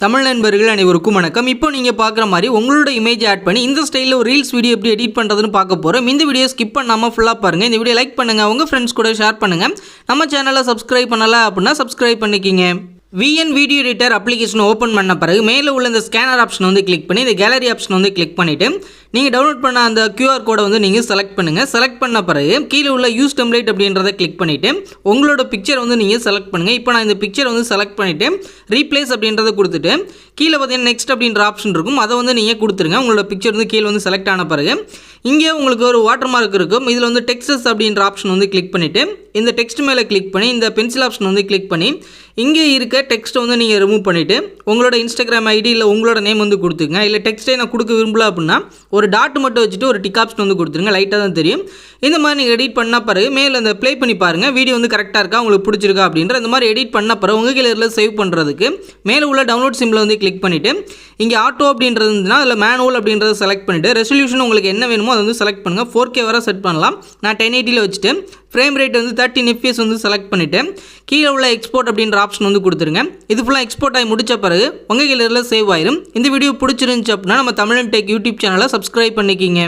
தமிழ் நண்பர்கள் அனைவருக்கும் வணக்கம். இப்போ நீங்கள் பார்க்குற மாதிரி உங்களோட இமேஜ் ஆட் பண்ணி இந்த ஸ்டைலில் ஒரு ரீல்ஸ் வீடியோ எப்படி எடிட் பண்ணுறதுன்னு பார்க்க போகிறோம். இந்த வீடியோ ஸ்கிப் பண்ணாமல் ஃபுல்லாக பாருங்கள். இந்த வீடியோ லைக் பண்ணுங்கள், உங்கள் ஃப்ரெண்ட்ஸ் கூட ஷேர் பண்ணுங்கள். நம்ம சேனலை சப்ஸ்கிரைப் பண்ணலை அப்படின்னா சப்ஸ்கிரைப் பண்ணிக்கிங்க. VN video editor application open பண்ண பிறகு மேலே உள்ள இந்த ஸ்கேனர் ஆப்ஷன் வந்து கிளிக் பண்ணி இந்த கேலரி ஆப்ஷன் வந்து கிளிக் பண்ணிவிட்டு நீங்கள் டவுன்லோட் பண்ண அந்த QR கோடை வந்து நீங்கள் செலக்ட் பண்ணுங்கள். செலக்ட் பண்ண பிறகு கீழே உள்ள யூஸ் டெம்ப்ளேட் அப்படின்றத கிளிக் பண்ணிவிட்டு உங்களோட பிக்சர் வந்து நீங்கள் செலக்ட் பண்ணுங்கள். இப்போ நான் இந்த பிக்சர் வந்து செலக்ட் பண்ணிவிட்டு ரீப்ளேஸ் அப்படின்றத கொடுத்துட்டு கீழே பார்த்தீங்கன்னா நெக்ஸ்ட் அப்படின்ற ஆப்ஷன் இருக்கும், அதை வந்து நீங்கள் கொடுத்துருங்க. உங்களோட பிக்சர் வந்து கீழே வந்து செலக்ட் ஆன பிறகு இங்கே உங்களுக்கு ஒரு வாட்டர் மார்க் இருக்கும். இதில் வந்து டெக்ஸ்டஸ் அப்படின்ற ஆப்ஷன் வந்து கிளிக் பண்ணிவிட்டு இந்த டெக்ஸ்ட் மேலே கிளிக் பண்ணி இந்த பென்சில் ஆப்ஷன் வந்து கிளிக் பண்ணி இங்கே இருக்க டெக்ஸ்ட்டை வந்து நீங்கள் ரிமூவ் பண்ணிவிட்டு உங்களோட இன்ஸ்டாகிராம் ஐடி இல்லை உங்களோட நேம் வந்து கொடுத்துருங்க. இல்லை டெக்ஸ்ட்டே நான் கொடுக்க விரும்பல அப்படின்னா ஒரு டாட் மட்டும் வச்சுட்டு ஒரு டிக் ஆப்ஷன் வந்து கொடுத்துருங்க. லைட்டாக தான் தெரியும். இந்த மாதிரி நீங்கள் எடிட் பண்ண பிறகு மேலே அந்த ப்ளே பண்ணி பாருங்கள், வீடியோ வந்து கரெக்டாக இருக்கா, உங்களுக்கு பிடிச்சிருக்கா அப்படின்ற இந்த மாதிரி எடிட் பண்ண பிறகு உங்கள் கேலரியில் சேவ் பண்ணுறதுக்கு மேலே உள்ள டவுன்லோட் சிம்பிளை வந்து கிளிக் பண்ணிவிட்டு இங்கே ஆட்டோ அப்படின்றது இருந்துச்சுன்னா அதில் மேனுவல் அப்படின்றத செலக்ட் பண்ணிவிட்டு ரெசல்யூஷன் உங்களுக்கு என்ன வேணுமோ அதை வந்து செலக்ட் பண்ணுங்கள். 4K வரை செட் பண்ணலாம். நான் 1080 வச்சுட்டு ஃப்ரேம் ரேட் வந்து 13 FPS வந்து செலக்ட் பண்ணிவிட்டு கீழே உள்ள எக்ஸ்போர்ட் அப்படின்ற ஆப்ஷன் வந்து கொடுத்துருங்க. இது ஃபுல்லாக எக்ஸ்போர்ட் ஆகி முடிச்ச பிறகு உங்கள் கேலரியில் சேவ் ஆயிரும். இந்த வீடியோ பிடிச்சிருந்துச்சு அப்படின்னா நம்ம தமிழன் டெக் யூடியூப் சேனலை சப்ஸ்கிரைப் பண்ணிக்கிங்க.